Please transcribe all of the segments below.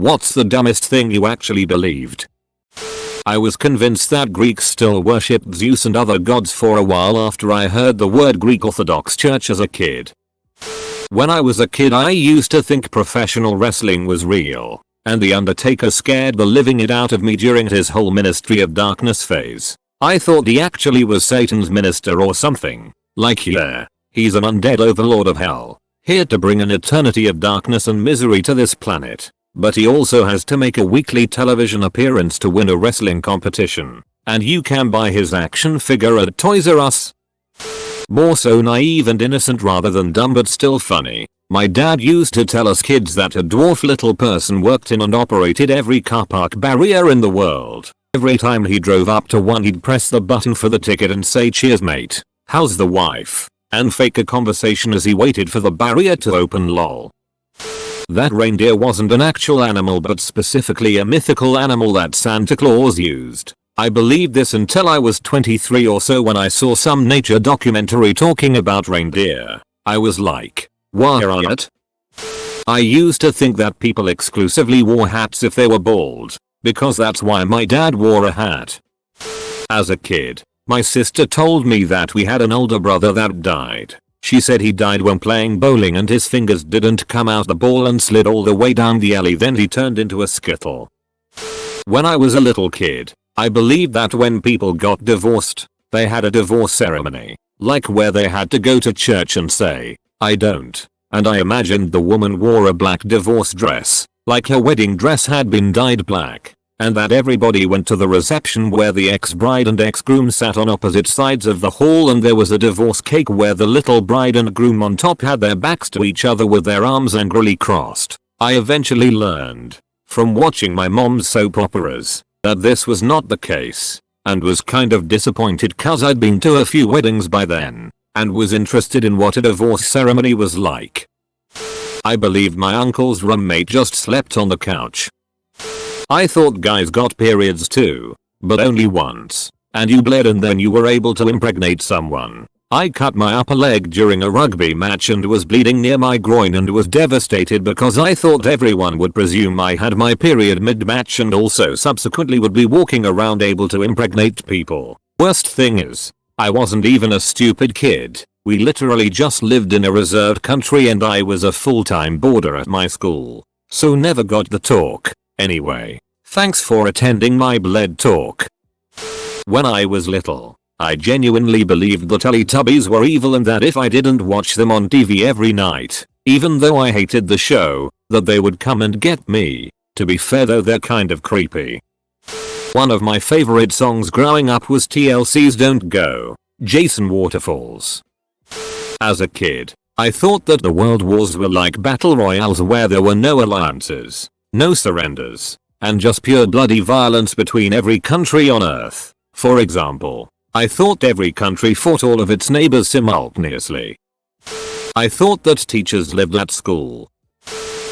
What's the dumbest thing you actually believed? I was convinced that Greeks still worshipped Zeus and other gods for a while after I heard the word Greek Orthodox Church as a kid. When I was a kid I used to think professional wrestling was real, and The Undertaker scared the living it out of me during his whole Ministry of Darkness phase. I thought he actually was Satan's minister or something. Like yeah, he's an undead overlord of hell, here to bring an eternity of darkness and misery to this planet. But he also has to make a weekly television appearance to win a wrestling competition, and you can buy his action figure at Toys R Us. More so naive and innocent rather than dumb but still funny. My dad used to tell us kids that a dwarf little person worked in and operated every car park barrier in the world. Every time he drove up to one he'd press the button for the ticket and say cheers mate, how's the wife, and fake a conversation as he waited for the barrier to open lol. That reindeer wasn't an actual animal but specifically a mythical animal that Santa Claus used. I believed this until I was 23 or so when I saw some nature documentary talking about reindeer. I was like, what? I used to think that people exclusively wore hats if they were bald, because that's why my dad wore a hat. As a kid, my sister told me that we had an older brother that died. She said he died when playing bowling and his fingers didn't come out the ball and slid all the way down the alley, then he turned into a skittle. When I was a little kid, I believed that when people got divorced, they had a divorce ceremony, like where they had to go to church and say, I don't, and I imagined the woman wore a black divorce dress, like her wedding dress had been dyed black, and that everybody went to the reception where the ex-bride and ex-groom sat on opposite sides of the hall and there was a divorce cake where the little bride and groom on top had their backs to each other with their arms angrily crossed. I eventually learned, from watching my mom's soap operas, that this was not the case, and was kind of disappointed cause I'd been to a few weddings by then, and was interested in what a divorce ceremony was like. I believed my uncle's roommate just slept on the couch. I thought guys got periods too, but only once, and you bled and then you were able to impregnate someone. I cut my upper leg during a rugby match and was bleeding near my groin and was devastated because I thought everyone would presume I had my period mid-match and also subsequently would be walking around able to impregnate people. Worst thing is, I wasn't even a stupid kid. We literally just lived in a reserved country and I was a full-time boarder at my school, so never got the talk. Anyway, thanks for attending my bled talk. When I was little, I genuinely believed the Teletubbies were evil and that if I didn't watch them on TV every night, even though I hated the show, that they would come and get me. To be fair though, they're kind of creepy. One of my favorite songs growing up was TLC's Don't Go, Jason Waterfalls. As a kid, I thought that the world wars were like battle royales where there were no alliances, no surrenders, and just pure bloody violence between every country on earth. For example, I thought every country fought all of its neighbors simultaneously. I thought that teachers lived at school.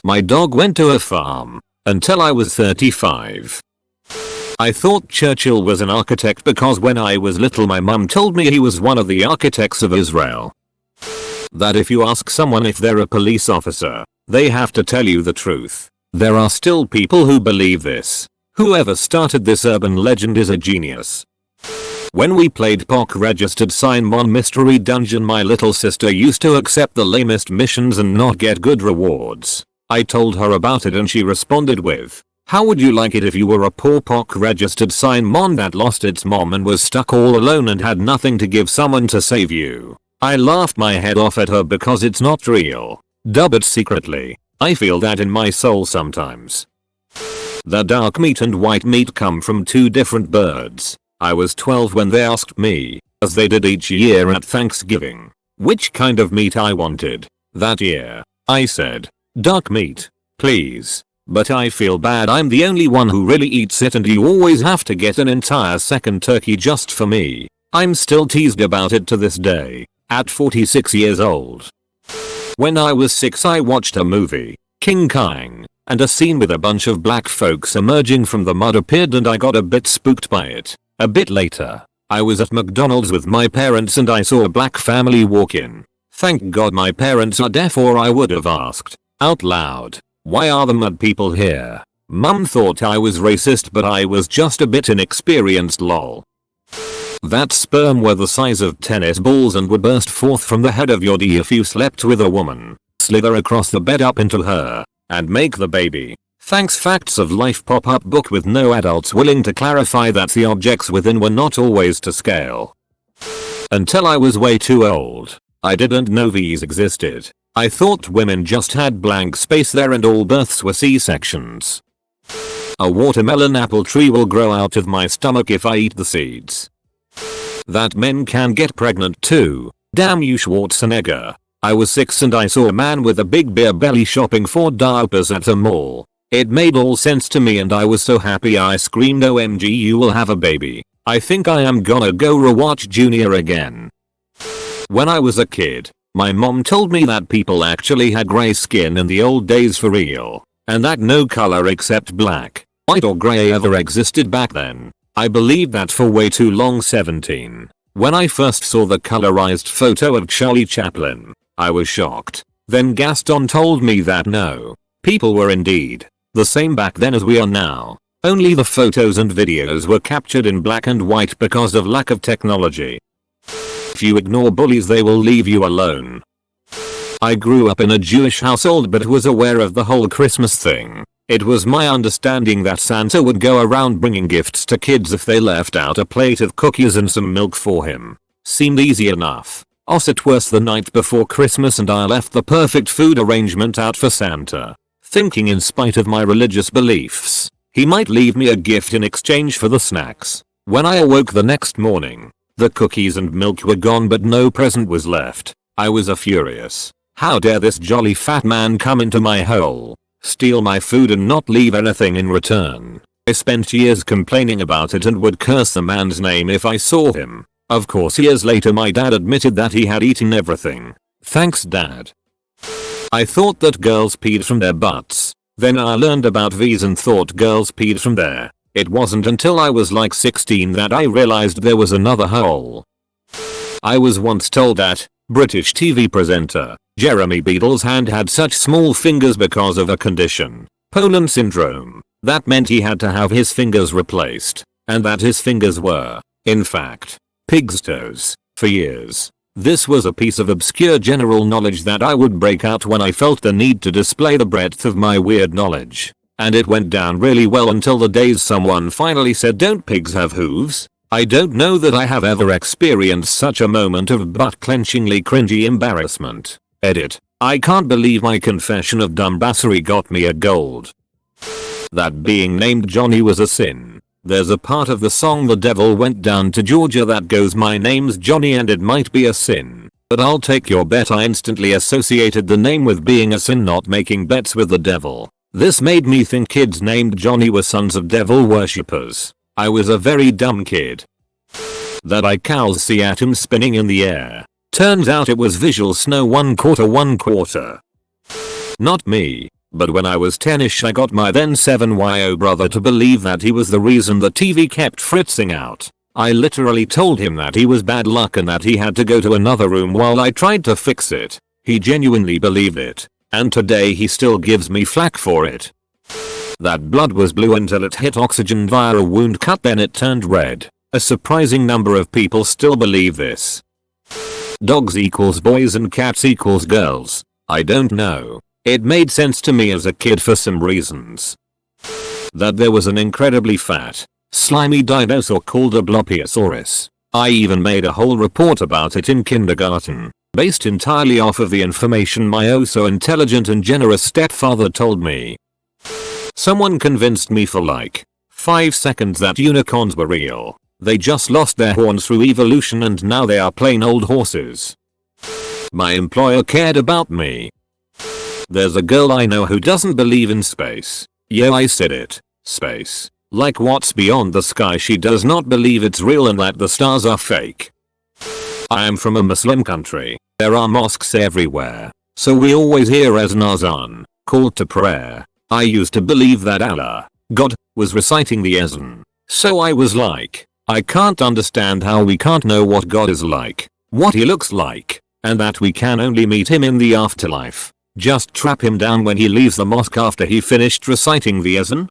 My dog went to a farm, until I was 35. I thought Churchill was an architect because when I was little my mum told me he was one of the architects of Israel. That if you ask someone if they're a police officer, they have to tell you the truth. There are still people who believe this. Whoever started this urban legend is a genius. When we played POC Registered Sign Mon Mystery Dungeon, my little sister used to accept the lamest missions and not get good rewards. I told her about it and she responded with, how would you like it if you were a poor POC Registered Sign Mon that lost its mom and was stuck all alone and had nothing to give someone to save you? I laughed my head off at her because it's not real. But secretly, I feel that in my soul sometimes. The dark meat and white meat come from two different birds. I was 12 when they asked me, as they did each year at Thanksgiving, which kind of meat I wanted. That year, I said, dark meat, please. But I feel bad I'm the only one who really eats it and you always have to get an entire second turkey just for me. I'm still teased about it to this day, at 46 years old. When I was 6 I watched a movie, King Kong, and a scene with a bunch of black folks emerging from the mud appeared and I got a bit spooked by it. A bit later, I was at McDonald's with my parents and I saw a black family walk in. Thank God my parents are deaf or I would have asked, out loud, why are the mud people here? Mum thought I was racist, but I was just a bit inexperienced, lol. That sperm were the size of tennis balls and would burst forth from the head of your D if you slept with a woman, slither across the bed up into her, and make the baby. Thanks. Facts of Life pop-up book with no adults willing to clarify that the objects within were not always to scale. Until I was way too old, I didn't know these existed. I thought women just had blank space there and all births were C-sections. A watermelon apple tree will grow out of my stomach if I eat the seeds. That men can get pregnant too. Damn you, Schwarzenegger. I was 6 and I saw a man with a big beer belly shopping for diapers at a mall. It made all sense to me and I was so happy I screamed, OMG, you will have a baby. I think I am gonna go rewatch Junior again. When I was a kid, my mom told me that people actually had grey skin in the old days for real, and that no color except black, white or grey ever existed back then. I believed that for way too long. 17. When I first saw the colorized photo of Charlie Chaplin, I was shocked. Then Gaston told me that no, people were indeed the same back then as we are now. Only the photos and videos were captured in black and white because of lack of technology. If you ignore bullies, they will leave you alone. I grew up in a Jewish household but was aware of the whole Christmas thing. It was my understanding that Santa would go around bringing gifts to kids if they left out a plate of cookies and some milk for him. Seemed easy enough. It was the night before Christmas and I left the perfect food arrangement out for Santa, thinking in spite of my religious beliefs, he might leave me a gift in exchange for the snacks. When I awoke the next morning, the cookies and milk were gone but no present was left. I was furious. How dare this jolly fat man come into my hole, steal my food and not leave anything in return. I spent years complaining about it and would curse the man's name if I saw him. Of course, years later my dad admitted that he had eaten everything. Thanks, Dad. I thought that girls peed from their butts. Then I learned about V's and thought girls peed from there. It wasn't until I was like 16 that I realized there was another hole. I was once told that British TV presenter Jeremy Beadle's hand had such small fingers because of a condition, Poland syndrome, that meant he had to have his fingers replaced, and that his fingers were, in fact, pig's toes. For years, this was a piece of obscure general knowledge that I would break out when I felt the need to display the breadth of my weird knowledge. And it went down really well until the days someone finally said, "Don't pigs have hooves?" I don't know that I have ever experienced such a moment of butt-clenchingly cringy embarrassment. Edit. I can't believe my confession of dumbassery got me a gold. That being named Johnny was a sin. There's a part of the song "The Devil Went Down to Georgia" that goes, "My name's Johnny and it might be a sin, but I'll take your bet." I instantly associated the name with being a sin, not making bets with the devil. This made me think kids named Johnny were sons of devil worshippers. I was a very dumb kid. That I cows see atoms spinning in the air. Turns out it was visual snow 1/4. Not me. But when I was 10ish I got my then 7yo brother to believe that he was the reason the TV kept fritzing out. I literally told him that he was bad luck and that he had to go to another room while I tried to fix it. He genuinely believed it, and today he still gives me flack for it. That blood was blue until it hit oxygen via a wound cut, then it turned red. A surprising number of people still believe this. Dogs equals boys and cats equals girls. I don't know. It made sense to me as a kid for some reasons. That there was an incredibly fat, slimy dinosaur called a Blopiosaurus. I even made a whole report about it in kindergarten, based entirely off of the information my oh so intelligent and generous stepfather told me. Someone convinced me for like 5 seconds that unicorns were real. They just lost their horns through evolution and now they are plain old horses. My employer cared about me. There's a girl I know who doesn't believe in space. Yeah, I said it. Space. Like what's beyond the sky. She does not believe it's real and that the stars are fake. I am from a Muslim country. There are mosques everywhere. So we always hear as an azan, call to prayer. I used to believe that Allah, God, was reciting the azan. So I was like, I can't understand how we can't know what God is like, what he looks like, and that we can only meet him in the afterlife. Just trap him down when he leaves the mosque after he finished reciting the azan?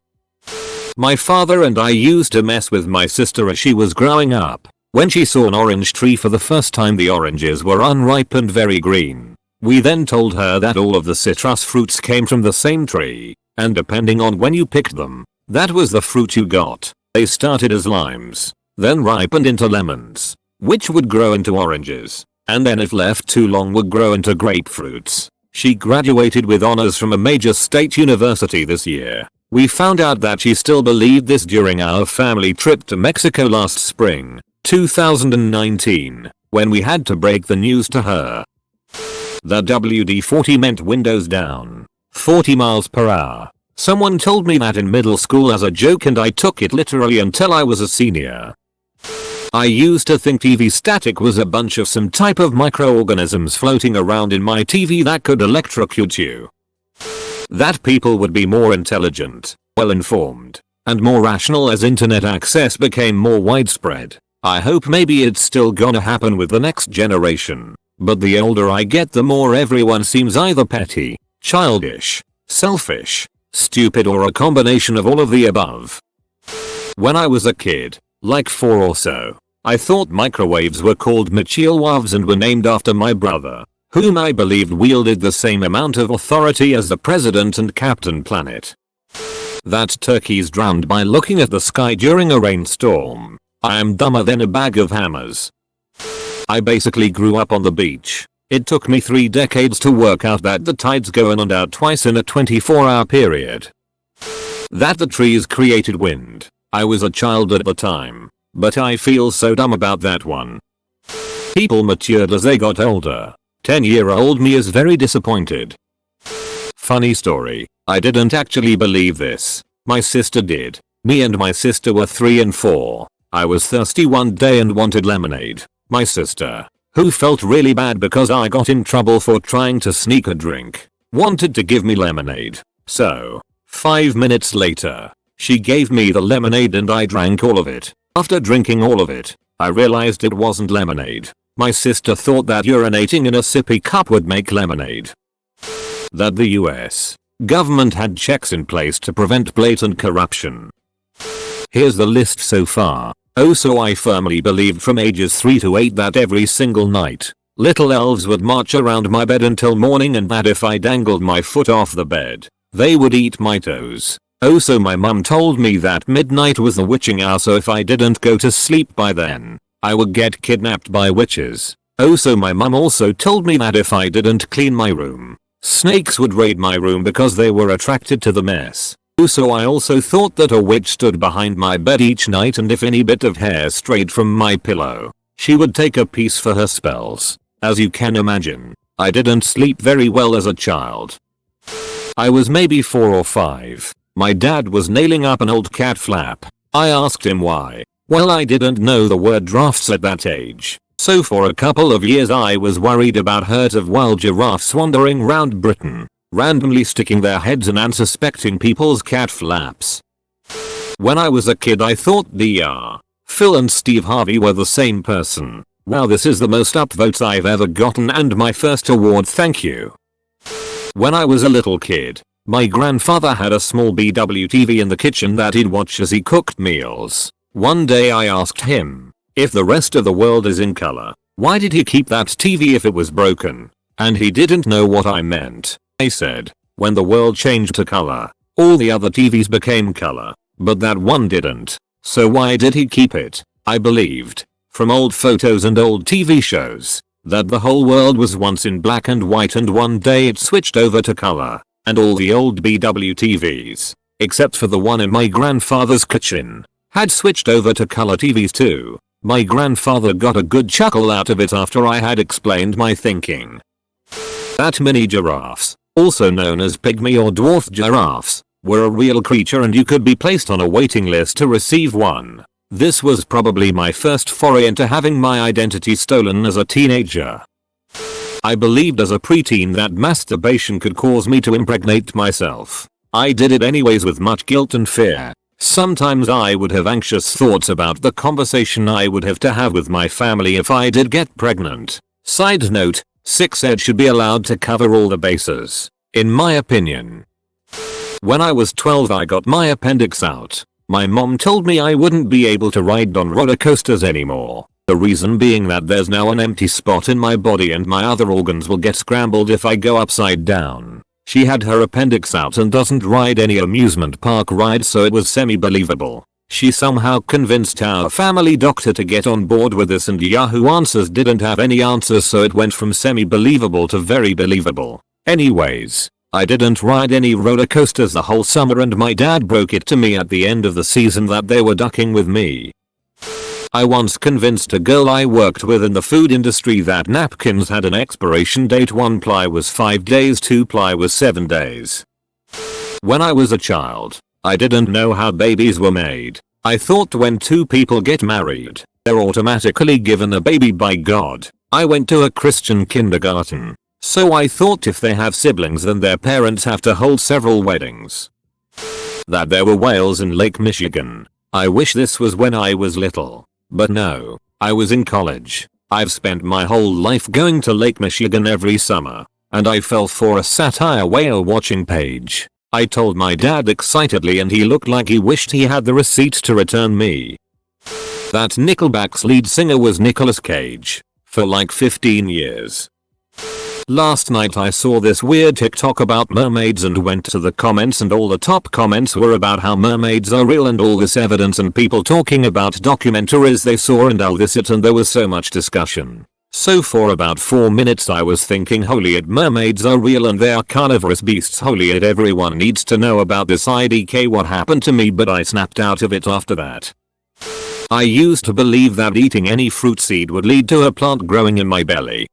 My father and I used to mess with my sister as she was growing up. When she saw an orange tree for the first time, the oranges were unripe and very green. We then told her that all of the citrus fruits came from the same tree, and depending on when you picked them, that was the fruit you got. They started as limes, then ripened into lemons, which would grow into oranges, and then if left too long would grow into grapefruits. She graduated with honors from a major state university this year. We found out that she still believed this during our family trip to Mexico last spring, 2019, when we had to break the news to her. The WD-40 meant windows down, 40 miles per hour. Someone told me that in middle school as a joke and I took it literally until I was a senior. I used to think TV static was a bunch of some type of microorganisms floating around in my TV that could electrocute you. That people would be more intelligent, well informed, and more rational as internet access became more widespread. I hope maybe it's still gonna happen with the next generation, but the older I get the more everyone seems either petty, childish, selfish, stupid, or a combination of all of the above. When I was a kid, like 4 or so, I thought microwaves were called Michielwaves and were named after my brother, whom I believed wielded the same amount of authority as the president and Captain Planet. That turkeys drowned by looking at the sky during a rainstorm. I am dumber than a bag of hammers. I basically grew up on the beach. It took me 3 decades to work out that the tides go in and out twice in a 24-hour period. That the trees created wind. I was a child at the time, but I feel so dumb about that one. People matured as they got older. 10-year-old me is very disappointed. Funny story, I didn't actually believe this. My sister did. Me and my sister were 3 and 4. I was thirsty one day and wanted lemonade. My sister, who felt really bad because I got in trouble for trying to sneak a drink, wanted to give me lemonade. So, 5 minutes later, she gave me the lemonade and I drank all of it. After drinking all of it, I realized it wasn't lemonade. My sister thought that urinating in a sippy cup would make lemonade. That the US government had checks in place to prevent blatant corruption. Here's the list so far. Oh, so I firmly believed from ages 3 to 8 that every single night, little elves would march around my bed until morning and that if I dangled my foot off the bed, they would eat my toes. Oh, so my mum told me that midnight was the witching hour, so if I didn't go to sleep by then, I would get kidnapped by witches. Oh, so my mum also told me that if I didn't clean my room, snakes would raid my room because they were attracted to the mess. Oh, so I also thought that a witch stood behind my bed each night and if any bit of hair strayed from my pillow, she would take a piece for her spells. As you can imagine, I didn't sleep very well as a child. I was maybe 4 or 5. My dad was nailing up an old cat flap. I asked him why. Well, I didn't know the word drafts at that age. So for a couple of years I was worried about herds of wild giraffes wandering round Britain, randomly sticking their heads in and suspecting people's cat flaps. When I was a kid I thought Phil and Steve Harvey were the same person. Wow, this is the most upvotes I've ever gotten and my first award, thank you. When I was a little kid, my grandfather had a small BW TV in the kitchen that he'd watch as he cooked meals. One day I asked him, if the rest of the world is in color, why did he keep that TV if it was broken? And he didn't know what I meant. I said, when the world changed to color, all the other TVs became color, but that one didn't. So why did he keep it? I believed, from old photos and old TV shows, that the whole world was once in black and white and one day it switched over to color. And all the old BW TVs, except for the one in my grandfather's kitchen, had switched over to color TVs too. My grandfather got a good chuckle out of it after I had explained my thinking. That mini giraffes, also known as pygmy or dwarf giraffes, were a real creature and you could be placed on a waiting list to receive one. This was probably my first foray into having my identity stolen as a teenager. I believed as a preteen that masturbation could cause me to impregnate myself. I did it anyways with much guilt and fear. Sometimes I would have anxious thoughts about the conversation I would have to have with my family if I did get pregnant. Side note, sex ed should be allowed to cover all the bases, in my opinion. When I was 12 I got my appendix out. My mom told me I wouldn't be able to ride on roller coasters anymore. The reason being that there's now an empty spot in my body and my other organs will get scrambled if I go upside down. She had her appendix out and doesn't ride any amusement park rides, so it was semi-believable. She somehow convinced our family doctor to get on board with this, and Yahoo Answers didn't have any answers, so it went from semi-believable to very believable. Anyways, I didn't ride any roller coasters the whole summer, and my dad broke it to me at the end of the season that they were ducking with me. I once convinced a girl I worked with in the food industry that napkins had an expiration date. 1 ply was 5 days, 2 ply was 7 days. When I was a child, I didn't know how babies were made. I thought when two people get married, they're automatically given a baby by God. I went to a Christian kindergarten, so I thought if they have siblings then their parents have to hold several weddings. That there were whales in Lake Michigan. I wish this was when I was little. But no, I was in college. I've spent my whole life going to Lake Michigan every summer, and I fell for a satire whale watching page. I told my dad excitedly, and he looked like he wished he had the receipt to return me. That Nickelback's lead singer was Nicolas Cage, for like 15 years. Last night I saw this weird TikTok about mermaids and went to the comments, and all the top comments were about how mermaids are real and all this evidence, and people talking about documentaries they saw and all this it, and there was so much discussion. So for about 4 minutes I was thinking, holy it, mermaids are real and they are carnivorous beasts, holy it, everyone needs to know about this IDK what happened to me, but I snapped out of it after that. I used to believe that eating any fruit seed would lead to a plant growing in my belly.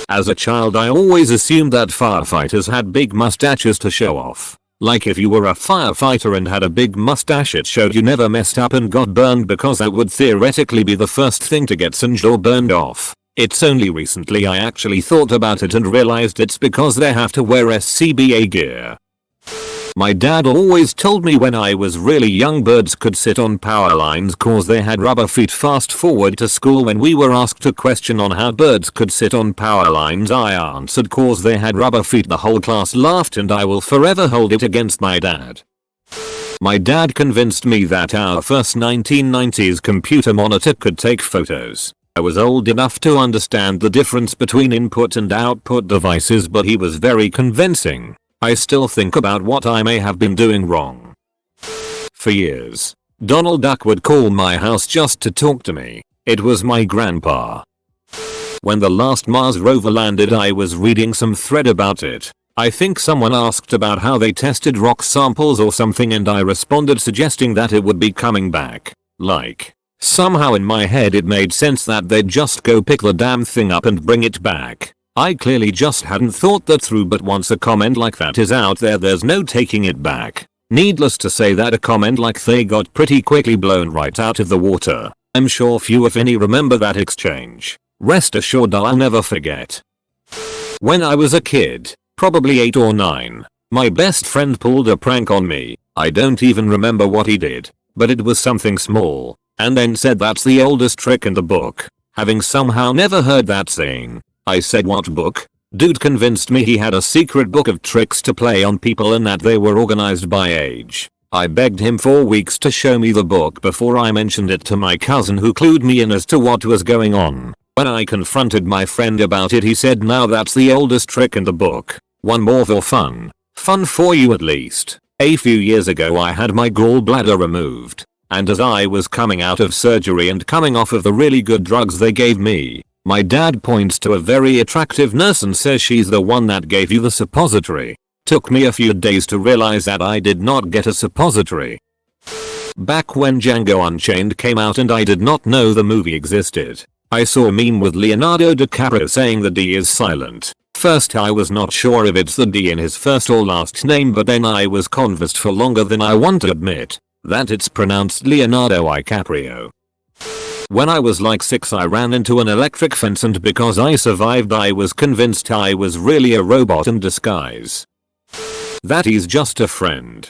As a child I always assumed that firefighters had big mustaches to show off. Like if you were a firefighter and had a big mustache it showed you never messed up and got burned, because that would theoretically be the first thing to get singed or burned off. It's only recently I actually thought about it and realized it's because they have to wear SCBA gear. My dad always told me when I was really young birds could sit on power lines cause they had rubber feet. Fast forward to school, when we were asked a question on how birds could sit on power lines, I answered cause they had rubber feet. The whole class laughed and I will forever hold it against my dad. My dad convinced me that our first 1990s computer monitor could take photos. I was old enough to understand the difference between input and output devices, but he was very convincing. I still think about what I may have been doing wrong. For years, Donald Duck would call my house just to talk to me. It was my grandpa. When the last Mars rover landed I was reading some thread about it. I think someone asked about how they tested rock samples or something, and I responded suggesting that it would be coming back. Like, somehow in my head it made sense that they'd just go pick the damn thing up and bring it back. I clearly just hadn't thought that through, but once a comment like that is out there's no taking it back. Needless to say that a comment like they got pretty quickly blown right out of the water. I'm sure few if any remember that exchange. Rest assured I'll never forget. When I was a kid, probably 8 or 9, my best friend pulled a prank on me. I don't even remember what he did, but it was something small, and then said that's the oldest trick in the book, having somehow never heard that saying. I said, what book? Dude convinced me he had a secret book of tricks to play on people and that they were organized by age. I begged him for weeks to show me the book before I mentioned it to my cousin, who clued me in as to what was going on. When I confronted my friend about it he said, now that's the oldest trick in the book. One more for fun. Fun for you at least. A few years ago I had my gallbladder removed, and as I was coming out of surgery and coming off of the really good drugs they gave me, my dad points to a very attractive nurse and says, she's the one that gave you the suppository. Took me a few days to realize that I did not get a suppository. Back when Django Unchained came out and I did not know the movie existed, I saw a meme with Leonardo DiCaprio saying the D is silent. First I was not sure if it's the D in his first or last name, but then I was convinced for longer than I want to admit that it's pronounced Leonardo DiCaprio. When I was like 6 I ran into an electric fence, and because I survived I was convinced I was really a robot in disguise. That he's just a friend.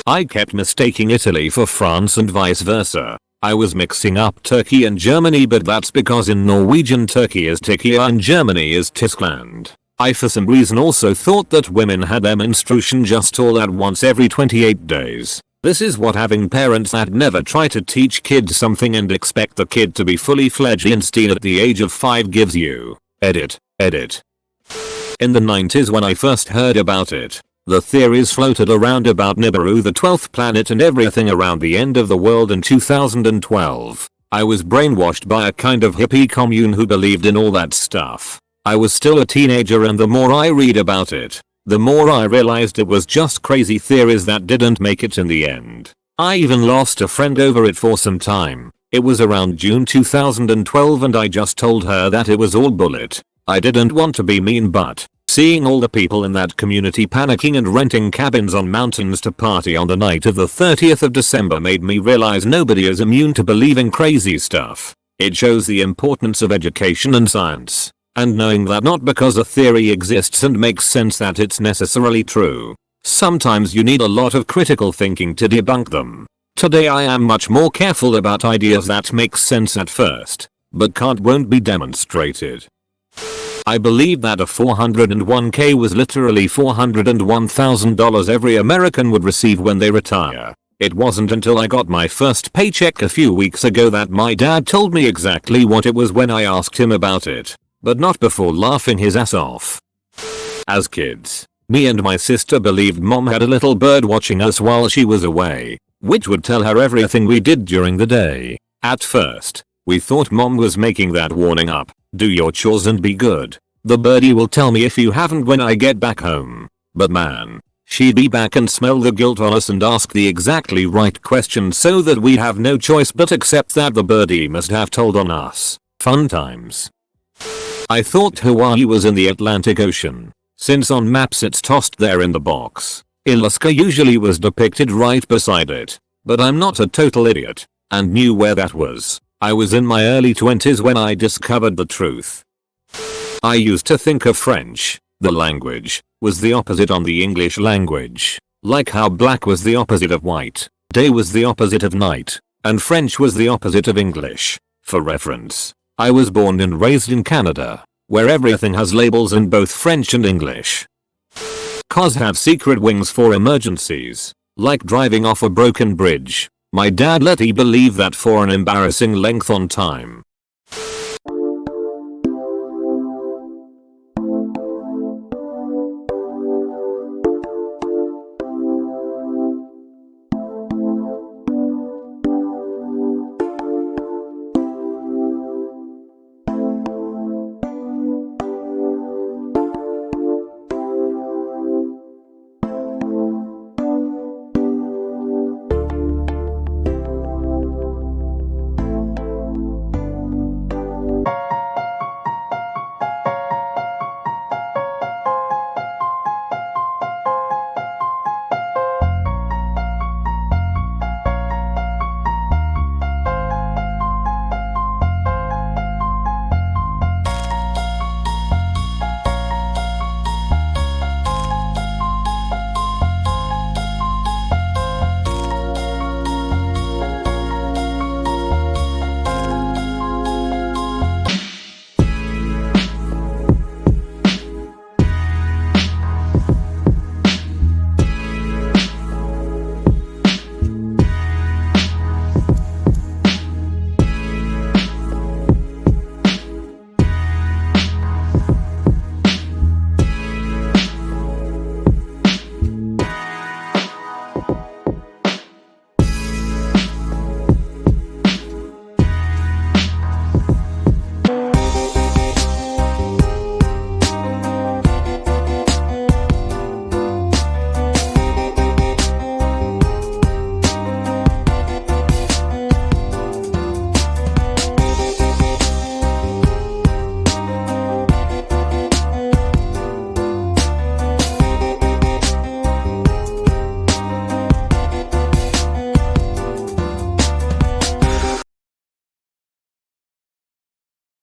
I kept mistaking Italy for France and vice versa. I was mixing up Turkey and Germany, but that's because in Norwegian Turkey is Tyrkia and Germany is Tyskland. I for some reason also thought that women had their menstruation just all at once every 28 days. This is what having parents that never try to teach kids something and expect the kid to be fully fledged Einstein at the age of 5 gives you. Edit. In the 90s when I first heard about it, the theories floated around about Nibiru, the 12th planet, and everything around the end of the world in 2012. I was brainwashed by a kind of hippie commune who believed in all that stuff. I was still a teenager, and the more I read about it, the more I realized it was just crazy theories that didn't make it in the end. I even lost a friend over it for some time. It was around June 2012 and I just told her that it was all bullet. I didn't want to be mean, but seeing all the people in that community panicking and renting cabins on mountains to party on the night of the 30th of December made me realize nobody is immune to believing crazy stuff. It shows the importance of education and science, and knowing that not because a theory exists and makes sense that it's necessarily true. Sometimes you need a lot of critical thinking to debunk them. Today I am much more careful about ideas that make sense at first, but won't be demonstrated. I believe that a 401k was literally $401,000 every American would receive when they retire. It wasn't until I got my first paycheck a few weeks ago that my dad told me exactly what it was when I asked him about it, but not before laughing his ass off. As kids, me and my sister believed mom had a little bird watching us while she was away, which would tell her everything we did during the day. At first, we thought mom was making that warning up. Do your chores and be good. The birdie will tell me if you haven't when I get back home. But man, she'd be back and smell the guilt on us and ask the exactly right question so that we'd have no choice but accept that the birdie must have told on us. Fun times. I thought Hawaii was in the Atlantic Ocean, since on maps it's tossed there in the box. Alaska usually was depicted right beside it. But I'm not a total idiot, and knew where that was. I was in my early 20s when I discovered the truth. I used to think of French, the language, was the opposite on the English language. Like how black was the opposite of white, day was the opposite of night, and French was the opposite of English. For reference, I was born and raised in Canada, where everything has labels in both French and English. Cars have secret wings for emergencies, like driving off a broken bridge. My dad let me believe that for an embarrassing length on time.